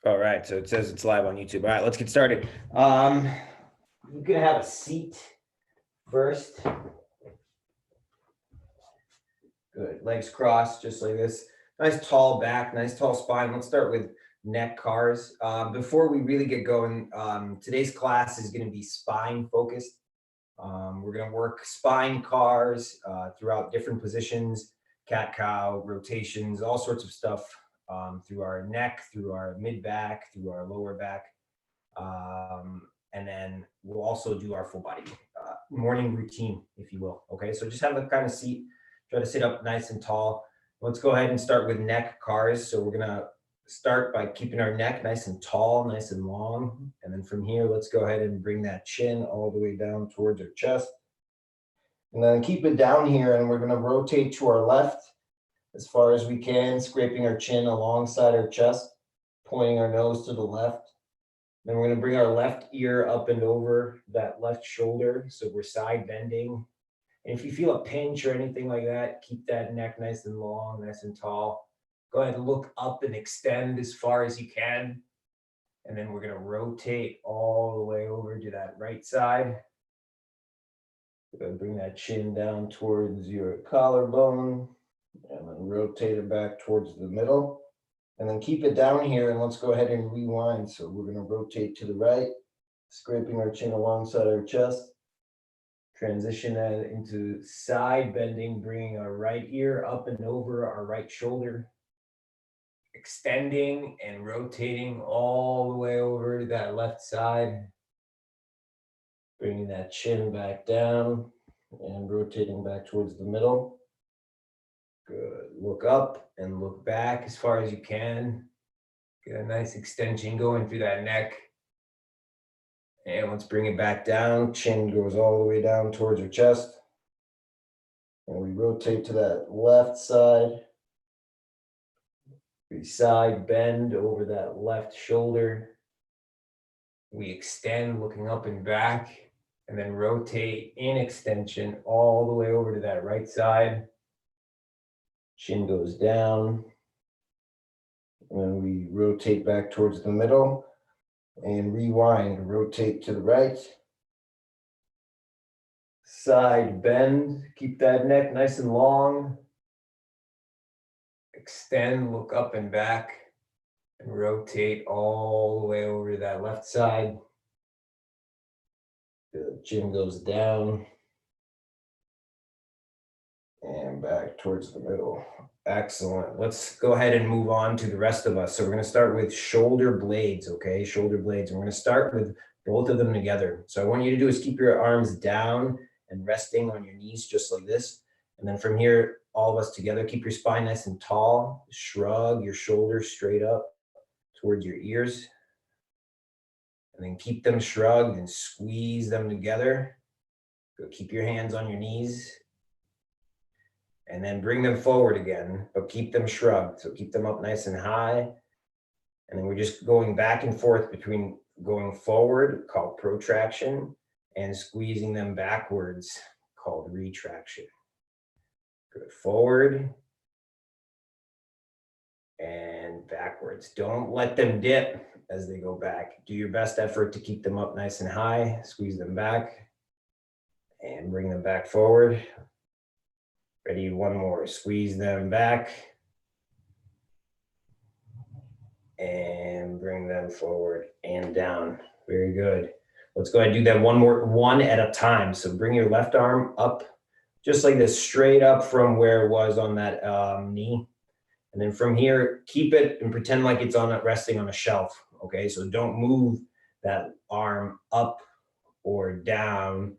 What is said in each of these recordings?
All right, so it says it's live on YouTube. All right, let's get started. You're gonna have a seat first. Good. Legs crossed, just like this. Nice tall back, nice tall spine. Let's start with neck cars. Before we really get going, today's class is going to be spine focused. We're going to work spine cars throughout different positions, cat cow, rotations, all sorts of stuff through our neck, through our mid back, through our lower back. And then we'll also do our full body morning routine, if you will. Okay, so just have a kind of seat. Try to sit up nice and tall. Let's go ahead and start with neck cars. So we're gonna start by keeping our neck nice and tall, nice and long. And then from here, let's go ahead and bring that chin all the way down towards our chest. And then keep it down here, and we're gonna rotate to our left as far as we can, scraping our chin alongside our chest, pointing our nose to the left. Then we're going to bring our left ear up and over that left shoulder. So we're side bending. And if you feel a pinch or anything like that, keep that neck nice and long, nice and tall. Go ahead and look up and extend as far as you can. And then we're going to rotate all the way over to that right side. We're going to bring that chin down towards your collarbone and then rotate it back towards the middle. And then keep it down here, and let's go ahead and rewind. So we're going to rotate to the right, scraping our chin alongside our chest. Transition that into side bending, bringing our right ear up and over our right shoulder. Extending and rotating all the way over to that left side. Bringing that chin back down and rotating back towards the middle. Good. Look up and look back as far as you can. Get a nice extension going through that neck. And let's bring it back down. Chin goes all the way down towards your chest. And we rotate to that left side. We side bend over that left shoulder. We extend looking up and back. And then rotate in extension all the way over to that right side. Chin goes down. And then we rotate back towards the middle and rewind, rotate to the right. Side bend, keep that neck nice and long. Extend, look up and back, and rotate all the way over to that left side. The chin goes down and back towards the middle. Excellent. Let's go ahead and move on to the rest of us. So we're going to start with shoulder blades, okay? Shoulder blades. And we're going to start with both of them together. So I want you to do is keep your arms down and resting on your knees just like this. And then from here, all of us together, keep your spine nice and tall. Shrug your shoulders straight up towards your ears. And then keep them shrugged and squeeze them together. Go keep your hands on your knees. And then bring them forward again, but keep them shrugged. So keep them up nice and high. And then we're just going back and forth between going forward, called protraction, and squeezing them backwards, called retraction. Good. Forward and backwards. Don't let them dip as they go back. Do your best effort to keep them up nice and high. Squeeze them back and bring them back forward. Ready, one more. Squeeze them back and bring them forward and down. Very good. Let's go ahead and do that one at a time. So bring your left arm up just like this, straight up from where it was on that knee. And then from here, keep it and pretend like it's resting on a shelf. Okay, so don't move that arm up or down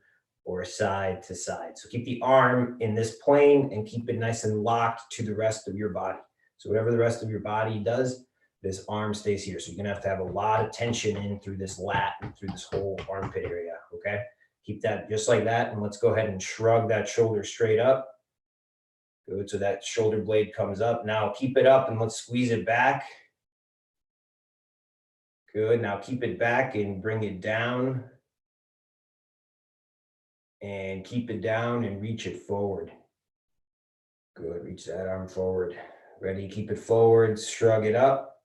or side to side. So keep the arm in this plane and keep it nice and locked to the rest of your body. So whatever the rest of your body does, this arm stays here. So you're gonna have to have a lot of tension in through this lat and through this whole armpit area, okay? Keep that just like that, and let's go ahead and shrug that shoulder straight up. Good, so that shoulder blade comes up. Now keep it up and let's squeeze it back. Good, now keep it back and bring it down. And keep it down and reach it forward. Good, reach that arm forward. Ready, keep it forward, shrug it up.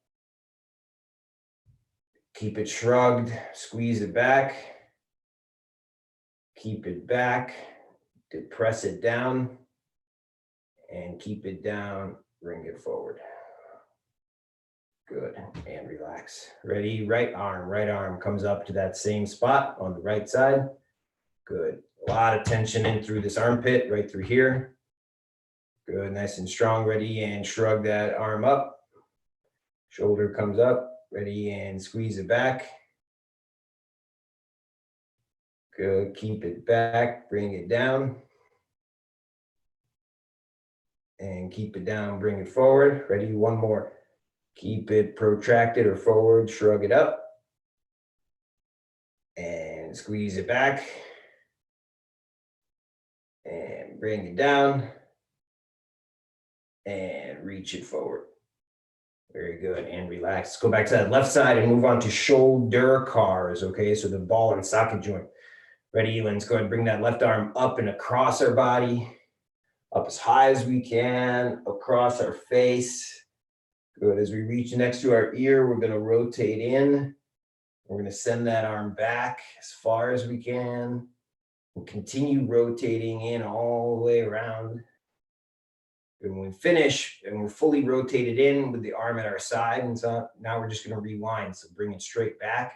Keep it shrugged, squeeze it back, keep it back, depress it down, and keep it down, bring it forward. Good, and relax. Ready, right arm comes up to that same spot on the right side. Good, a lot of tension in through this armpit, right through here. Good, nice and strong, ready, and shrug that arm up. Shoulder comes up, ready, and squeeze it back. Good, keep it back, bring it down. And keep it down, bring it forward. Ready, one more. Keep it protracted or forward, shrug it up. And squeeze it back. And bring it down. And reach it forward. Very good, and relax. Let's go back to that left side and move on to shoulder cars, okay? So the ball and socket joint. Ready, let's go ahead and bring that left arm up and across our body. Up as high as we can, across our face. Good, as we reach next to our ear, we're gonna rotate in. We're gonna send that arm back as far as we can. We'll continue rotating in all the way around. And when we finish and we're fully rotated in with the arm at our side, and so now we're just gonna rewind. So bring it straight back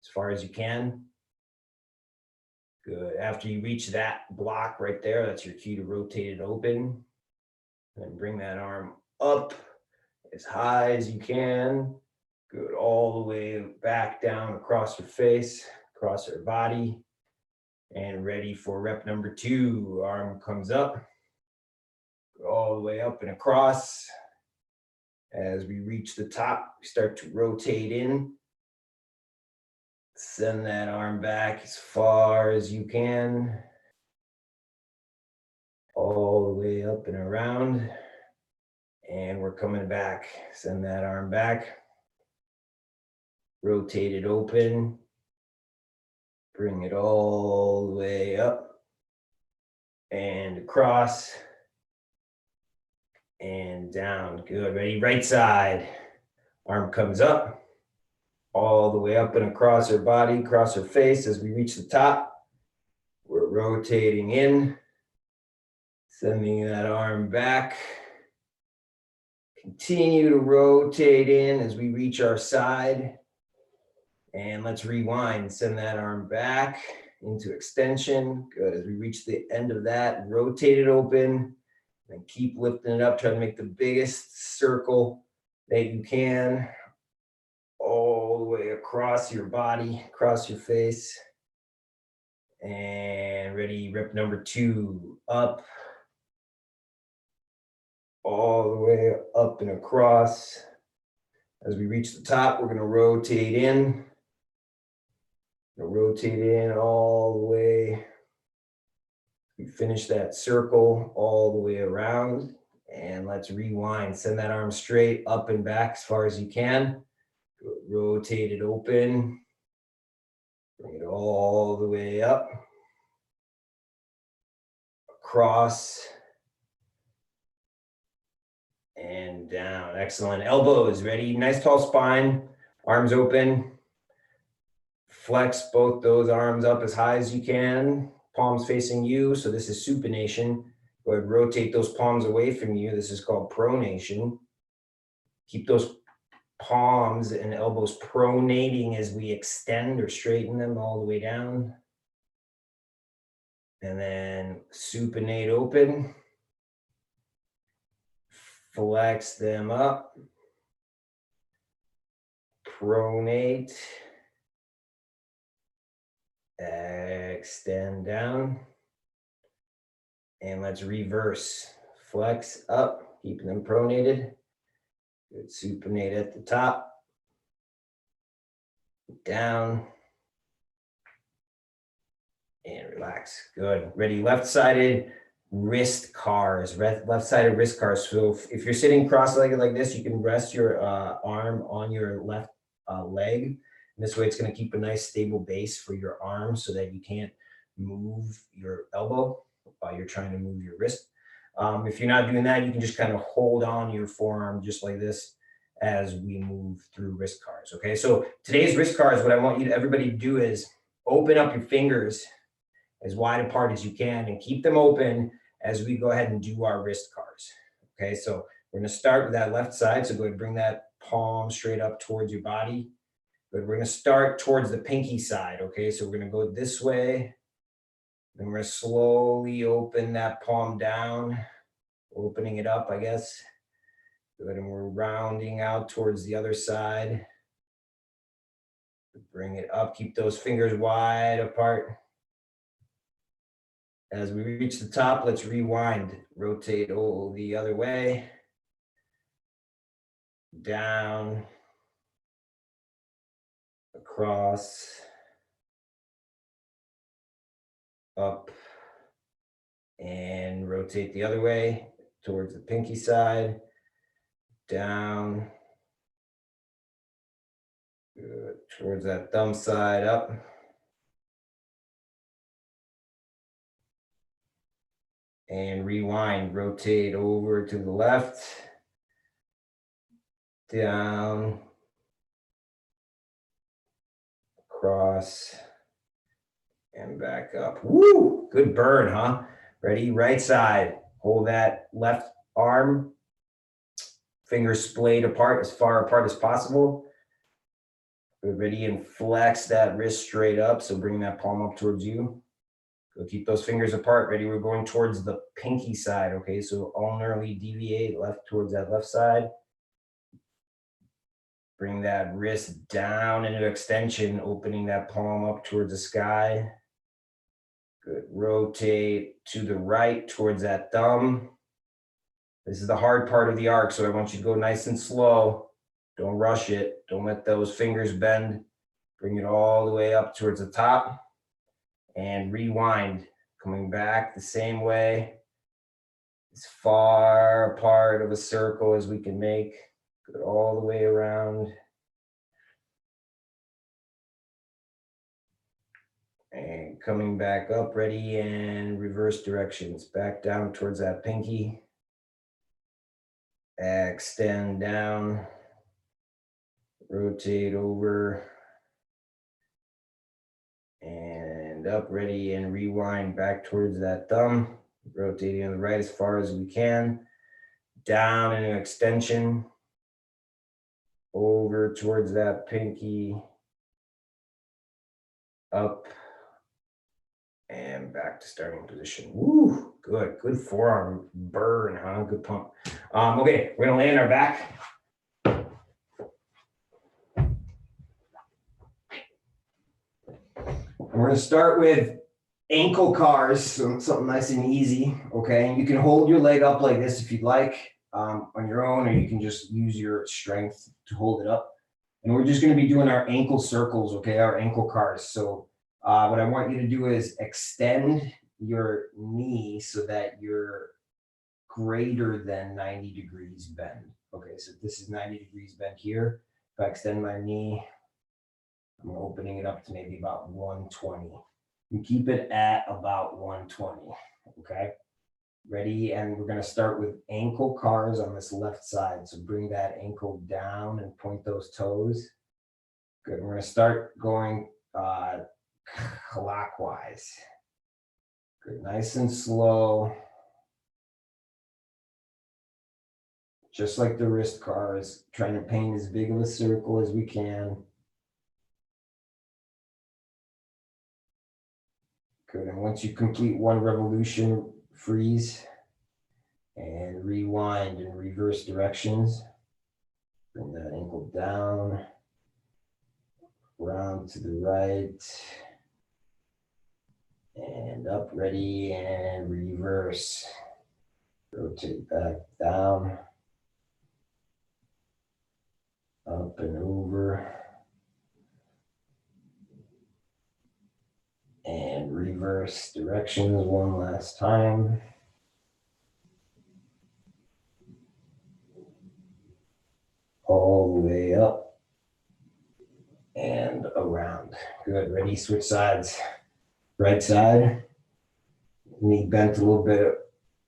as far as you can. Good, after you reach that block right there, that's your cue to rotate it open. And bring that arm up as high as you can. Good, all the way back down across your face, across your body. And ready for rep number 2. Arm comes up, all the way up and across. As we reach the top, we start to rotate in. Send that arm back as far as you can. All the way up and around. And we're coming back. Send that arm back. Rotate it open. Bring it all the way up and across and down. Good. Ready? Right side. Arm comes up, all the way up and across her body, across her face. As we reach the top, we're rotating in, sending that arm back. Continue to rotate in as we reach our side. And let's rewind. Send that arm back into extension. Good. As we reach the end of that, rotate it open and keep lifting it up. Try to make the biggest circle that you can all the way across your body, across your face. And ready, rep number 2, up. All the way up and across. As we reach the top, we're going to rotate in. Rotate in all the way. We finish that circle all the way around. And let's rewind. Send that arm straight up and back as far as you can. Rotate it open. Bring it all the way up. Across. And down. Excellent. Elbows ready. Nice tall spine. Arms open. Flex both those arms up as high as you can. Palms facing you. So this is supination. Go ahead, rotate those palms away from you. This is called pronation. Keep those palms and elbows pronating as we extend or straighten them all the way down. And then supinate open. Flex them up. Pronate. Extend down. And let's reverse. Flex up, keeping them pronated. Good, supinate at the top. Down. And relax. Good. Ready, left-sided wrist cars. Left-sided wrist cars. So if you're sitting cross-legged like this, you can rest your arm on your left leg. This way it's going to keep a nice stable base for your arm so that you can't move your elbow while you're trying to move your wrist. If you're not doing that, you can just kind of hold on your forearm just like this as we move through wrist cars. Okay, so today's wrist cars, what I want everybody to do is open up your fingers as wide apart as you can and keep them open as we go ahead and do our wrist cars. Okay, so we're going to start with that left side. So go ahead and bring that palm straight up towards your body. Good. We're going to start towards the pinky side. Okay, so we're going to go this way. Then we're going to slowly open that palm down, opening it up, I guess. Good. And we're rounding out towards the other side. Bring it up. Keep those fingers wide apart. As we reach the top, let's rewind. Rotate the other way. Down. Across. Up. And rotate the other way towards the pinky side. Down. Good. Towards that thumb side, up. And rewind, rotate over to the left, down, across, and back up. Woo! Good burn, huh? Ready? Right side. Hold that left arm, fingers splayed apart, as far apart as possible. Good. Ready? And flex that wrist straight up. So bring that palm up towards you. Go keep those fingers apart. Ready? We're going towards the pinky side. Okay, so ulnarly deviate left towards that left side. Bring that wrist down into extension, opening that palm up towards the sky. Good. Rotate to the right towards that thumb. This is the hard part of the arc, so I want you to go nice and slow. Don't rush it. Don't let those fingers bend. Bring it all the way up towards the top. And rewind, coming back the same way, as far apart of a circle as we can make. Good, all the way around. And coming back up, ready, and reverse directions. Back down towards that pinky. Extend down. Rotate over. And up, ready, and rewind back towards that thumb. Rotating on the right as far as we can. Down into extension. Over towards that pinky. Up. And back to starting position. Woo, good, good forearm burn, huh? Good pump. Okay, we're gonna lay on our back. We're gonna start with ankle cars, so something nice and easy, okay? And you can hold your leg up like this if you'd like on your own, or you can just use your strength to hold it up. And we're just gonna be doing our ankle circles, okay? Our ankle cars. So what I want you to do is extend your knee so that you're greater than 90 degrees bend. Okay, so this is 90 degrees bent here. If I extend my knee, I'm opening it up to maybe about 120. You keep it at about 120, okay? Ready? And we're gonna start with ankle cars on this left side. So bring that ankle down and point those toes. Good, we're gonna start going clockwise. Good, nice and slow. Just like the wrist cars, trying to paint as big of a circle as we can. Good, and once you complete one revolution, freeze and rewind in reverse directions. Bring that ankle down, round to the right, and up, ready, and reverse. Rotate back down, up and over, and reverse directions one last time. All the way up and around. Good, ready, switch sides. Right side, knee bent a little bit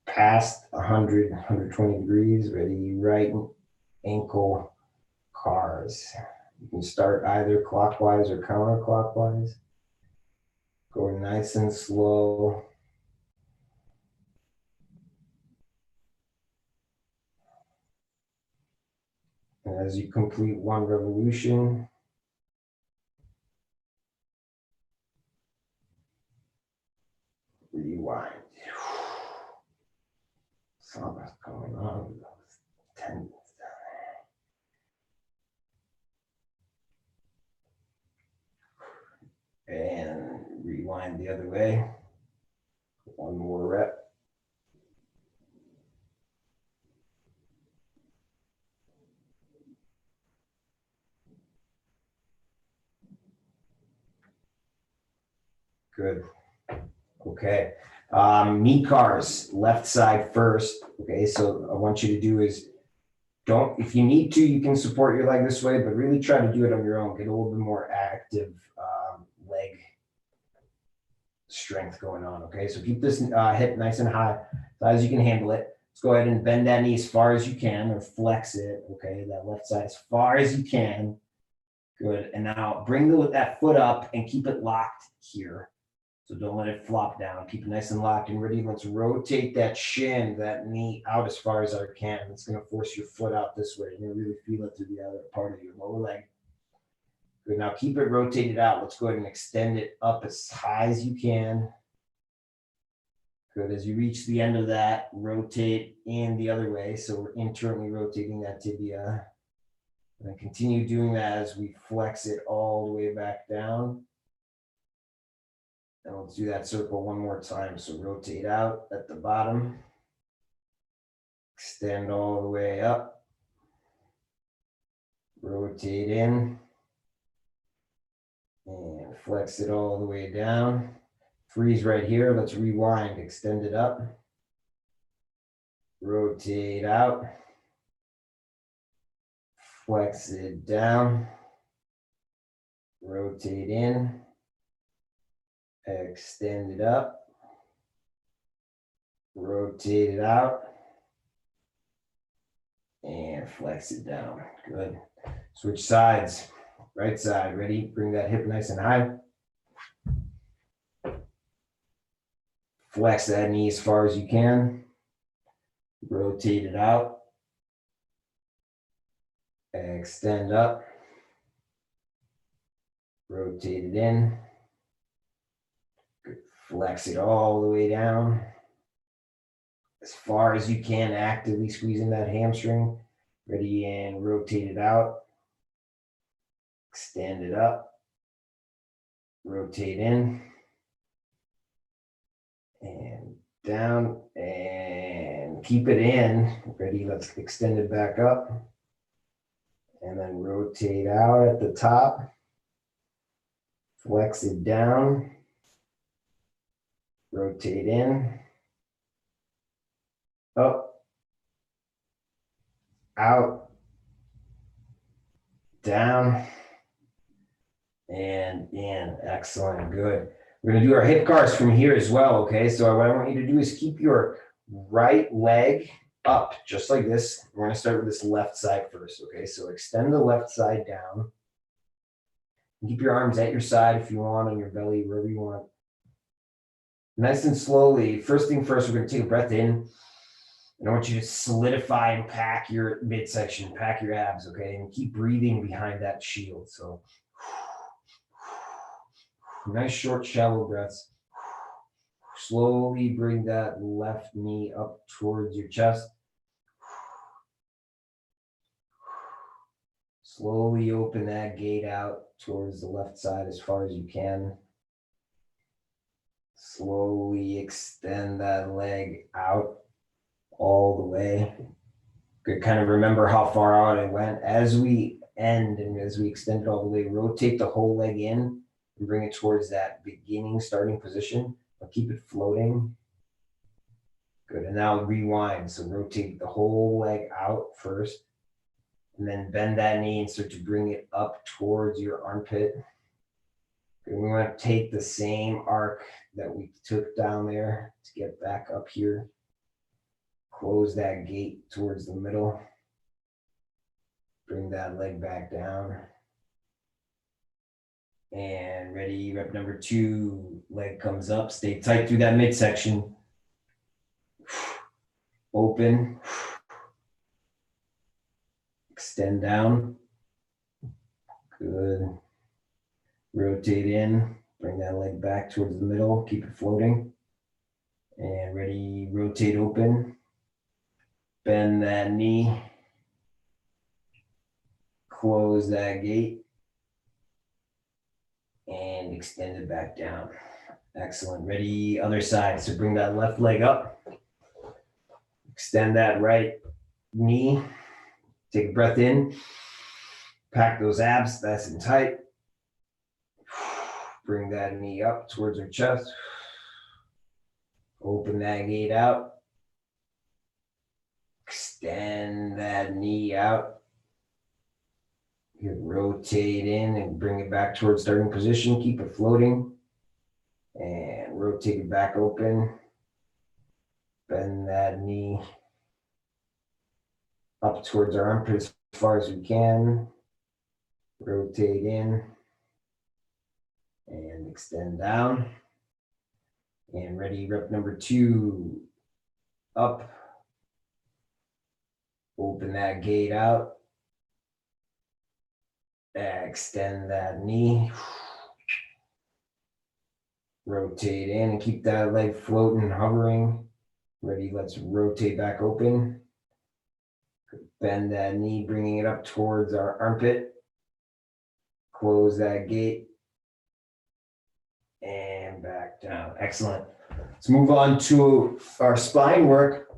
past 100, 120 degrees. Ready, right ankle cars. You can start either clockwise or counterclockwise. Going nice and slow. And as you complete one revolution, rewind. Something's going on with those tendons down there. And rewind the other way. One more rep. Good. Okay. Knee cars, left side first. Okay, so I want you to do is don't, if you need to, you can support your leg this way, but really try to do it on your own. Get a little bit more active leg strength going on. Okay, so keep this hip nice and high, as high as you can handle it. Let's go ahead and bend that knee as far as you can, or flex it. Okay, that left side as far as you can. Good. And now bring that foot up and keep it locked here. So don't let it flop down. Keep it nice and locked and ready. Let's rotate that shin, that knee out as far as I can. It's going to force your foot out this way. You're going to really feel it through the other part of your lower leg. Good. Now keep it rotated out. Let's go ahead and extend it up as high as you can. Good. As you reach the end of that, rotate in the other way. So we're internally rotating that tibia. And then continue doing that as we flex it all the way back down. And let's do that circle one more time. So rotate out at the bottom. Extend all the way up. Rotate in. And flex it all the way down. Freeze right here. Let's rewind. Extend it up. Rotate out. Flex it down. Rotate in. Extend it up. Rotate it out. And flex it down. Good. Switch sides. Right side. Ready? Bring that hip nice and high. Flex that knee as far as you can. Rotate it out. Extend up. Rotate it in. Good. Flex it all the way down. As far as you can, actively squeezing that hamstring. Ready, and rotate it out. Extend it up. Rotate in. And down. And keep it in. Ready, let's extend it back up. And then rotate out at the top. Flex it down. Rotate in. Up. Out. Down. And in. Excellent. Good. We're going to do our hip cars from here as well. Okay. So what I want you to do is keep your right leg up just like this. We're going to start with this left side first. Okay. So extend the left side down. Keep your arms at your side if you want, on your belly, wherever you want. Nice and slowly. First thing first, we're going to take a breath in. And I want you to solidify and pack your midsection, pack your abs, okay? And keep breathing behind that shield. So nice, short, shallow breaths. Slowly bring that left knee up towards your chest. Slowly open that gate out towards the left side as far as you can. Slowly extend that leg out all the way. Good. Kind of remember how far out it went. As we end and as we extend it all the way, rotate the whole leg in and bring it towards that beginning starting position, but keep it floating. Good. And now rewind. So rotate the whole leg out first, and then bend that knee and start to bring it up towards your armpit. Good. We want to take the same arc that we took down there to get back up here. Close that gate towards the middle. Bring that leg back down. And ready, rep number 2, leg comes up, stay tight through that midsection. Open. Extend down. Good. Rotate in, bring that leg back towards the middle, keep it floating. And ready, rotate open. Bend that knee. Close that gate. And extend it back down. Excellent. Ready, other side. So bring that left leg up. Extend that right knee. Take a breath in. Pack those abs nice and tight. Bring that knee up towards your chest. Open that gate out. Extend that knee out. You rotate in and bring it back towards starting position. Keep it floating. And rotate it back open. Bend that knee up towards our armpit as far as we can. Rotate in. And extend down. And ready, rep number 2. Up. Open that gate out. Extend that knee. Rotate in and keep that leg floating, hovering. Ready, let's rotate back open. Bend that knee, bringing it up towards our armpit. Close that gate. And back down. Excellent. Let's move on to our spine work.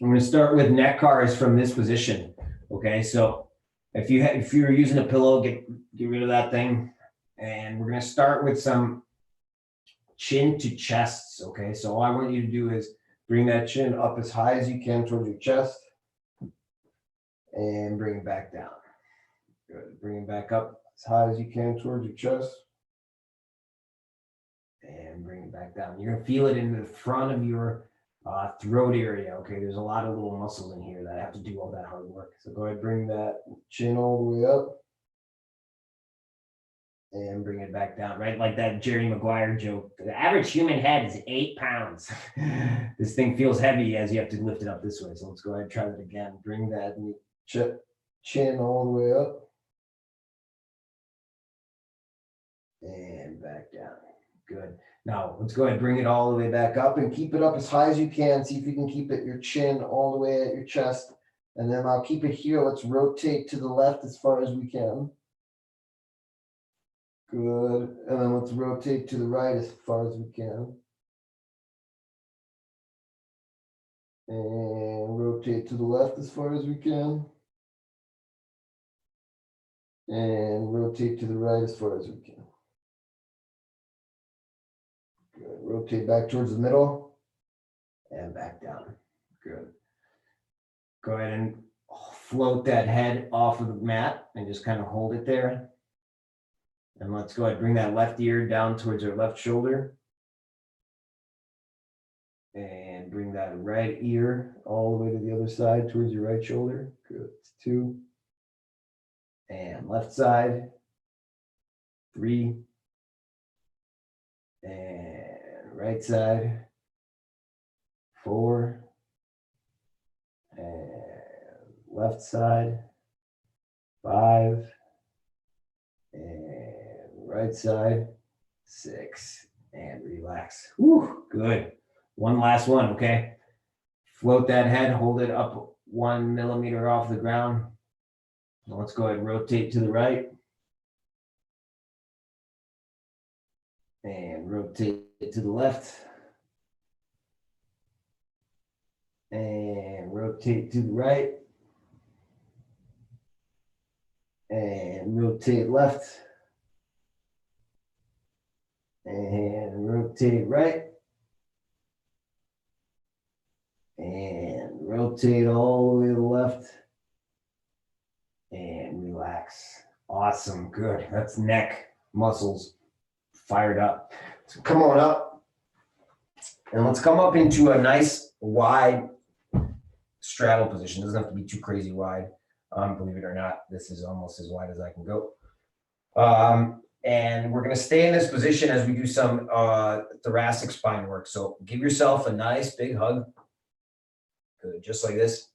I'm going to start with neck cars from this position. Okay, so if you're using a pillow, get rid of that thing. And we're going to start with some chin to chests. Okay, so all I want you to do is bring that chin up as high as you can towards your chest. And bring it back down. Good. Bring it back up as high as you can towards your chest. And bring it back down. You're going to feel it in the front of your throat area. Okay, there's a lot of little muscles in here that have to do all that hard work. So go ahead, bring that chin all the way up. And bring it back down, right? Like that Jerry Maguire joke. The average human head is 8 pounds. This thing feels heavy as you have to lift it up this way. So let's go ahead and try that again. Bring that chin all the way up. And back down. Good. Now let's go ahead and bring it all the way back up and keep it up as high as you can. See if you can keep it your chin all the way at your chest. And then I'll keep it here. Let's rotate to the left as far as we can. Good. And then let's rotate to the right as far as we can. And rotate to the left as far as we can. And rotate to the right as far as we can. Good. Rotate back towards the middle and back down. Good. Go ahead and float that head off of the mat and just kind of hold it there. And let's go ahead and bring that left ear down towards our left shoulder. And bring that right ear all the way to the other side towards your right shoulder. Good. 2. And left side. 3. And right side. 4. And left side. 5. And right side. 6. And relax. Whew, good. One last one, okay? Float that head, hold it up 1 millimeter off the ground. Now let's go ahead and rotate to the right. And rotate to the left. And rotate to the right. And rotate left. And rotate right. And rotate all the way to the left. And relax. Awesome. Good. That's neck muscles fired up. So come on up. And let's come up into a nice wide straddle position. Doesn't have to be too crazy wide. Believe it or not, this is almost as wide as I can go. And we're going to stay in this position as we do some thoracic spine work. So give yourself a nice big hug. Good, just like this.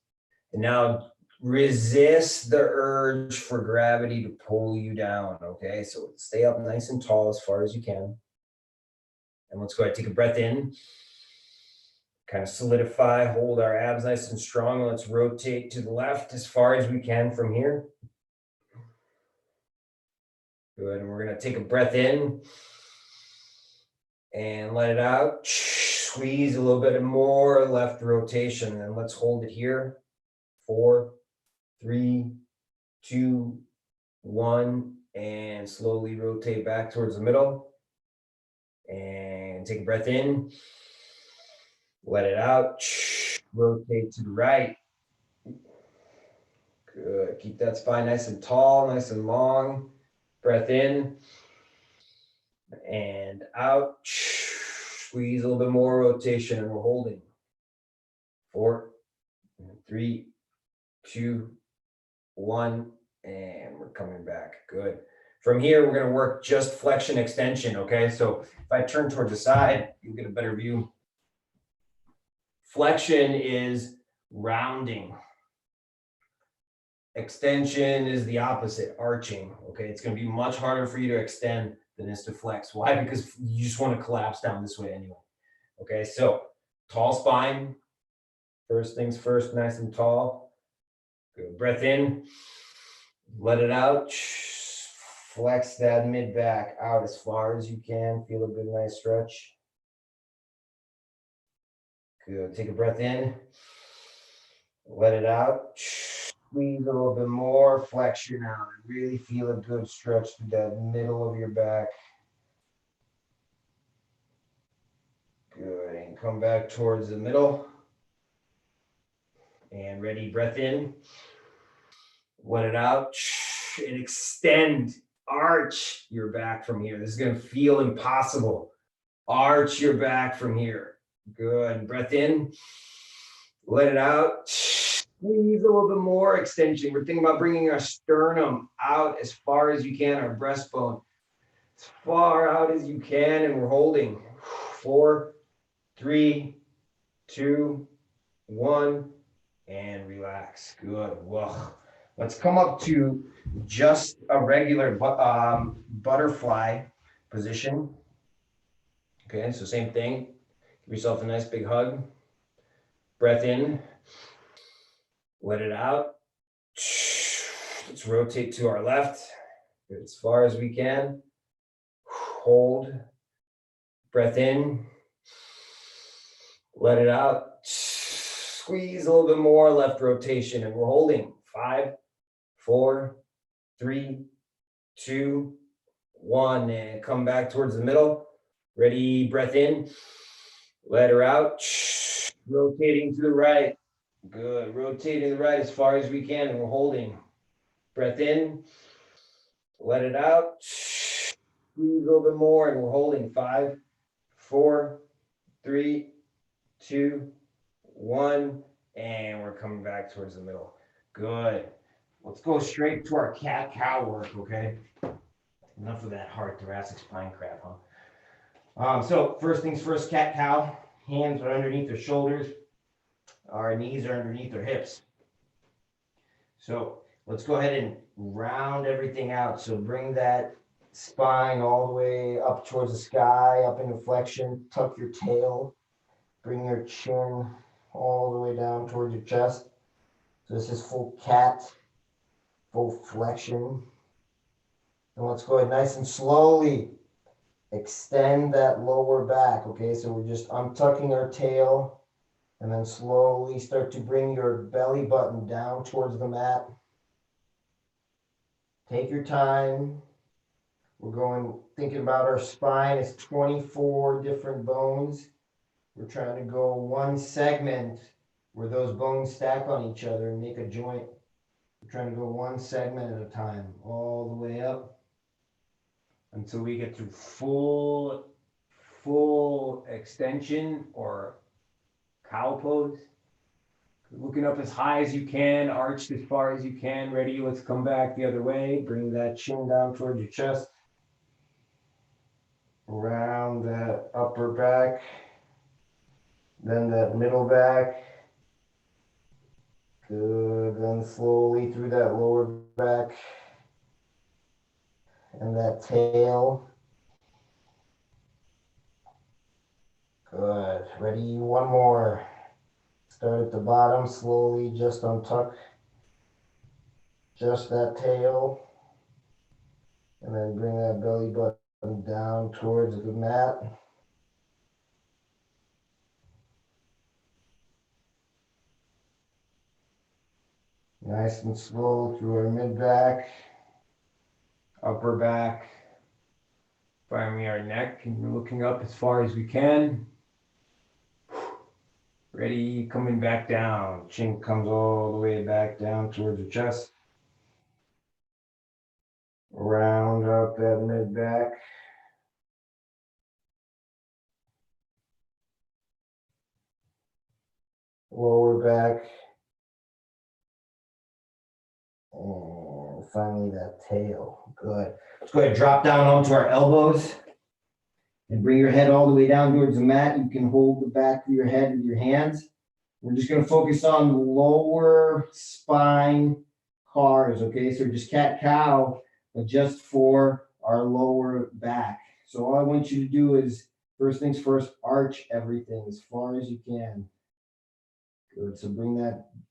And now resist the urge for gravity to pull you down. Okay, so stay up nice and tall as far as you can. And let's go ahead, take a breath in. Kind of solidify, hold our abs nice and strong. Let's rotate to the left as far as we can from here. Good, and we're gonna take a breath in and let it out. Squeeze a little bit more left rotation, and let's hold it here. 4, 3, 2, 1, and slowly rotate back towards the middle. And take a breath in. Let it out. Rotate to the right. Good. Keep that spine nice and tall, nice and long. Breath in and out. Squeeze a little bit more rotation, and we're holding. 4, 3, 2, 1, and we're coming back. Good. From here, we're going to work just flexion extension. Okay. So if I turn towards the side, you'll get a better view. Flexion is rounding. Extension is the opposite, arching. Okay, it's going to be much harder for you to extend than it is to flex. Why? Because you just want to collapse down this way anyway. Okay, so tall spine. First things first, nice and tall. Good. Breath in. Let it out. Flex that mid back out as far as you can. Feel a good, nice stretch. Good. Take a breath in. Let it out. Squeeze a little bit more. Flexion out. Really feel a good stretch through that middle of your back. Good. And come back towards the middle. And ready. Breath in. Let it out. And extend. Arch your back from here. This is going to feel impossible. Arch your back from here. Good. Breath in. Let it out. Squeeze a little bit more extension. We're thinking about bringing our sternum out as far as you can, our breastbone as far out as you can, and we're holding. 4, 3, 2, 1, and relax. Good. Whoa. Let's come up to just a regular butterfly position. Okay, so same thing. Give yourself a nice big hug. Breath in. Let it out. Let's rotate to our left as far as we can. Hold. Breath in. Let it out. Squeeze a little bit more left rotation, and we're holding. 5, 4, 3, 2, 1, and come back towards the middle. Ready, breath in. Let her out. Rotating to the right. Good. Rotating to the right as far as we can, and we're holding. Breath in. Let it out. Squeeze a little bit more, and we're holding. 5, 4, 3, 2, 1, and we're coming back towards the middle. Good. Let's go straight to our cat-cow work, okay? Enough of that hard thoracic spine crap, huh? So first things first, cat-cow. Hands are underneath their shoulders. Our knees are underneath our hips. So let's go ahead and round everything out. So bring that spine all the way up towards the sky, up into flexion. Tuck your tail. Bring your chin all the way down towards your chest. So this is full cat, full flexion. And let's go ahead nice and slowly extend that lower back. Okay, so we're just untucking our tail. And then slowly start to bring your belly button down towards the mat. Take your time. We're thinking about our spine. It's 24 different bones. We're trying to go one segment where those bones stack on each other and make a joint. We're trying to go one segment at a time, all the way up until we get to full extension or cow pose. Looking up as high as you can, arched as far as you can. Ready? Let's come back the other way. Bring that chin down towards your chest. Around that upper back. Then that middle back. Good. Then slowly through that lower back. And that tail. Good. Ready? One more. Start at the bottom, slowly just untuck just that tail. And then bring that belly button down towards the mat. Nice and slow through our mid back, upper back, finally our neck, and we're looking up as far as we can. Ready, coming back down. Chin comes all the way back down towards the chest. Round up that mid back. Lower back. And finally that tail. Good. Let's go ahead and drop down onto our elbows and bring your head all the way down towards the mat. You can hold the back of your head with your hands. We're just going to focus on the lower spine cars, okay? So just cat-cow, but just for our lower back. So all I want you to do is, first things first, arch everything as far as you can. Good. So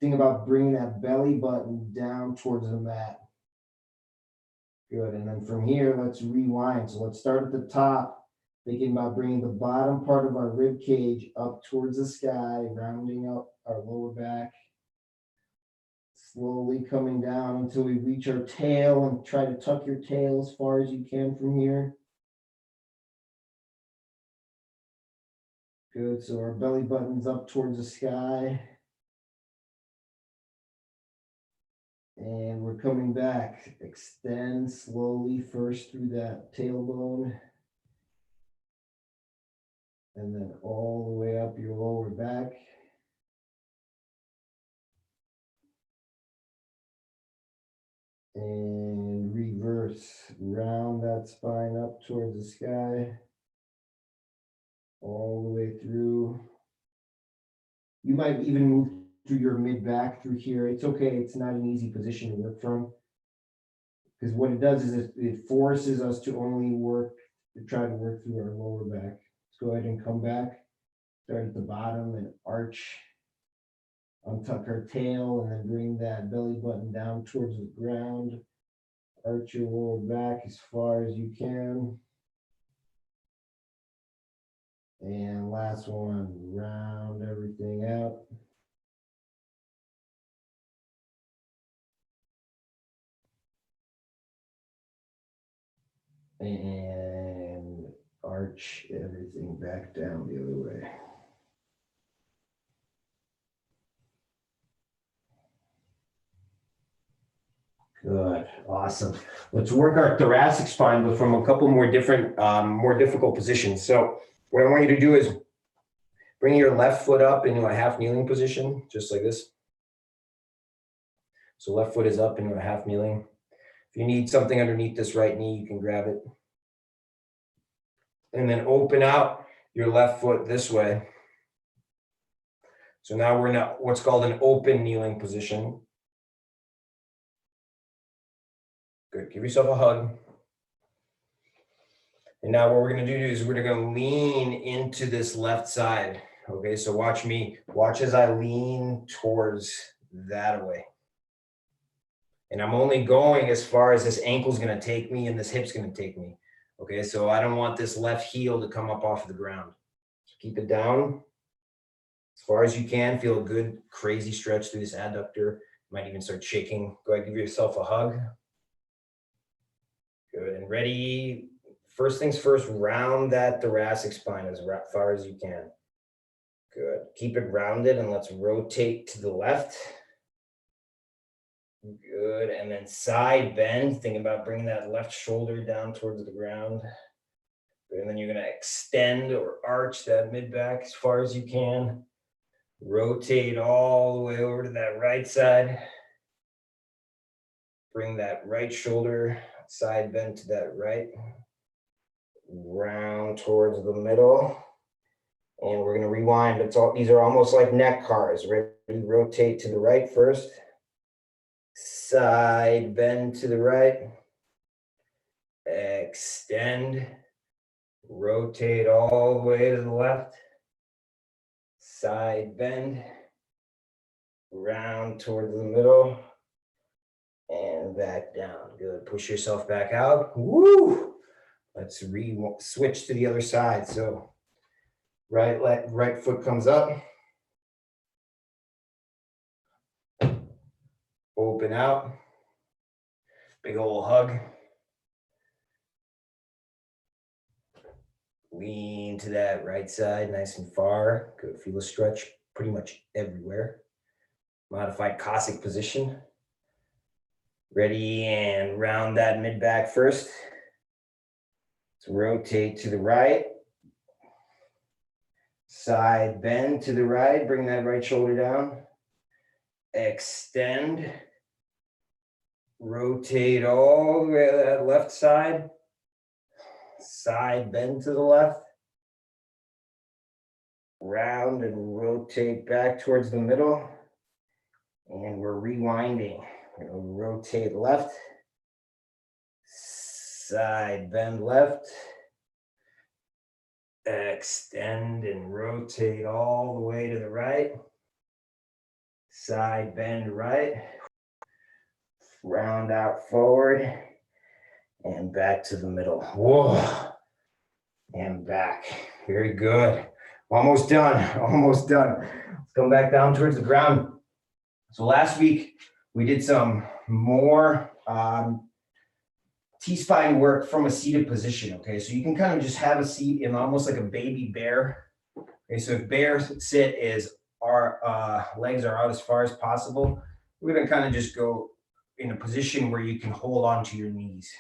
think about bringing that belly button down towards the mat. Good. And then from here, let's rewind. So let's start at the top, thinking about bringing the bottom part of our rib cage up towards the sky, rounding up our lower back. Slowly coming down until we reach our tail, and try to tuck your tail as far as you can from here. Good. So our belly button's up towards the sky. And we're coming back. Extend slowly first through that tailbone. And then all the way up your lower back. And reverse. Round that spine up towards the sky. All the way through. You might even move through your mid back through here. It's okay. It's not an easy position to work from. Because what it does is it forces us to only try to work through our lower back. Let's go ahead and come back. Start at the bottom and arch. Untuck our tail and then bring that belly button down towards the ground. Arch your lower back as far as you can. And last one, round everything out. And arch everything back down the other way. Good, awesome. Let's work our thoracic spine, but from a couple more different, more difficult positions. So what I want you to do is bring your left foot up into a half kneeling position, just like this. So left foot is up into a half kneeling. If you need something underneath this right knee, you can grab it. And then open out your left foot this way. So now we're in what's called an open kneeling position. Good, give yourself a hug. And now what we're gonna do is we're gonna lean into this left side. Okay, so watch me, watch as I lean towards that way. And I'm only going as far as this ankle's gonna take me and this hip's gonna take me. Okay, so I don't want this left heel to come up off the ground. So keep it down as far as you can. Feel a good, crazy stretch through this adductor. Might even start shaking. Go ahead, give yourself a hug. Good, and ready. First things first, round that thoracic spine as far as you can. Good, keep it rounded and let's rotate to the left. Good, and then side bend. Think about bringing that left shoulder down towards the ground. Good. And then you're gonna extend or arch that mid back as far as you can. Rotate all the way over to that right side. Bring that right shoulder side bend to that right. Round towards the middle. And we're going to rewind. These are almost like neck cars. Ready? Rotate to the right first. Side bend to the right. Extend. Rotate all the way to the left. Side bend. Round towards the middle. And back down. Good. Push yourself back out. Woo! Let's switch to the other side. So right foot comes up. Open out. Big old hug. Lean to that right side, nice and far. Good. Feel a stretch pretty much everywhere. Modified Cossack position. Ready, and round that mid back first. Let's rotate to the right. Side bend to the right. Bring that right shoulder down. Extend. Rotate all the way to that left side. Side bend to the left. Round and rotate back towards the middle. And we're rewinding. We're going to rotate left. Side bend left. Extend and rotate all the way to the right. Side bend right. Round out forward. And back to the middle. Whoa. And back. Very good. Almost done. Almost done. Let's come back down towards the ground. So last week, we did some more T-spine work from a seated position, okay? So you can kind of just have a seat in almost like a baby bear. Okay, so if bear sit is our legs are out as far as possible, we're gonna kind of just go in a position where you can hold on to your knees,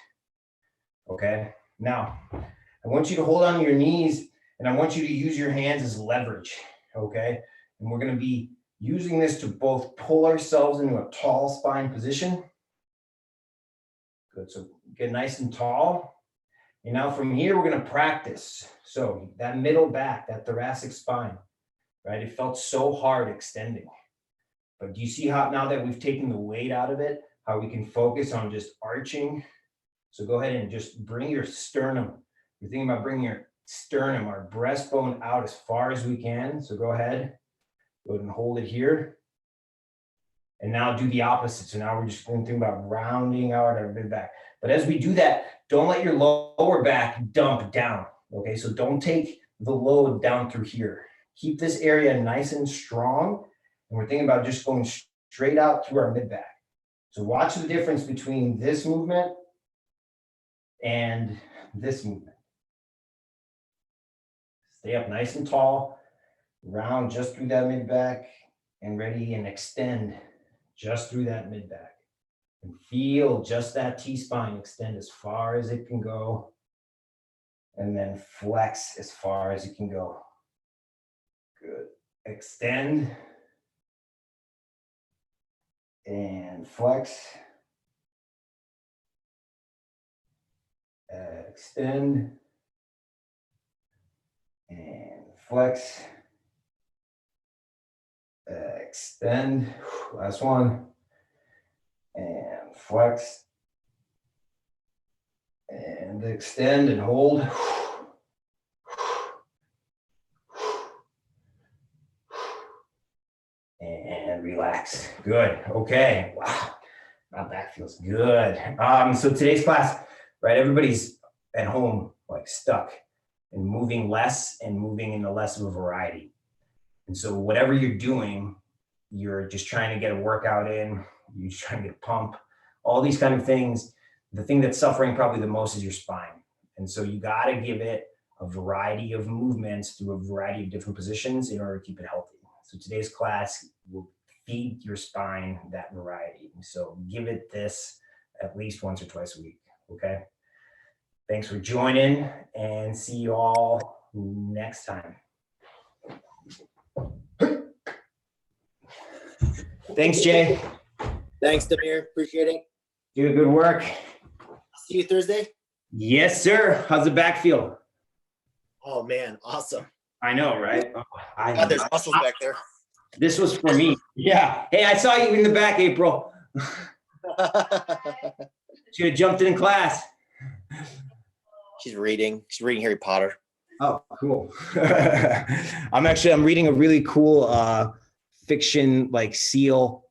okay? Now, I want you to hold on to your knees, and I want you to use your hands as leverage, okay? And we're gonna be using this to both pull ourselves into a tall spine position. Good, so get nice and tall. And now from here, we're gonna practice. So that middle back, that thoracic spine, right? It felt so hard extending. But do you see how now that we've taken the weight out of it, how we can focus on just arching? So go ahead and just bring your sternum. You're thinking about bringing your sternum, our breastbone out as far as we can. So go ahead. Go ahead and hold it here. And now do the opposite. So now we're just going to think about rounding out our mid back. But as we do that, don't let your lower back dump down. Okay, so don't take the load down through here. Keep this area nice and strong. And we're thinking about just going straight out through our mid back. So watch the difference between this movement and this movement. Stay up nice and tall. Round just through that mid back, and ready, and extend just through that mid back. And feel just that T-spine extend as far as it can go. And then flex as far as it can go. Good. Extend. And flex. Extend. And flex. Extend. Last one. And flex. And extend and hold. And relax. Good. Okay. Wow. Now that feels good. So today's class, right? Everybody's at home, like stuck and moving less and moving into less of a variety. And so whatever you're doing, you're just trying to get a workout in, you're just trying to get a pump, all these kind of things. The thing that's suffering probably the most is your spine. And so you got to give it a variety of movements through a variety of different positions in order to keep it healthy. So today's class will feed your spine that variety. So give it this at least once or twice a week, okay? Thanks for joining, and see you all next time. Thanks, Jay. Thanks, Demir. Appreciate it. Do good work. See you Thursday. Yes, sir. How's the back feel? Oh man, awesome. I know, right? God, there's muscles back there. This was for me. Yeah. Hey, I saw you in the back, April. Should have jumped in class. She's reading Harry Potter. Oh, cool. I'm reading a really cool fiction like SEAL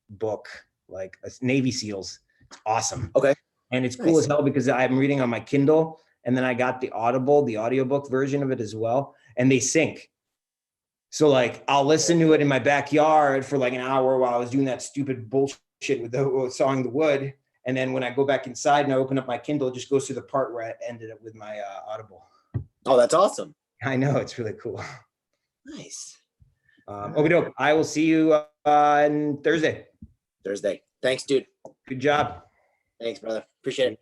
book, like Navy SEALs. It's awesome. Okay. And it's cool as hell because I'm reading on my Kindle, and then I got the audiobook version of it as well, and they sync. So like I'll listen to it in my backyard for like an hour while I was doing that stupid bullshit with sawing the wood. And then when I go back inside and I open up my Kindle, it just goes to the part where I ended up with my Audible. Oh, that's awesome. I know, it's really cool. Nice. Okay, I will see you on Thursday. Thursday. Thanks, dude. Good job. Thanks, brother. Appreciate it.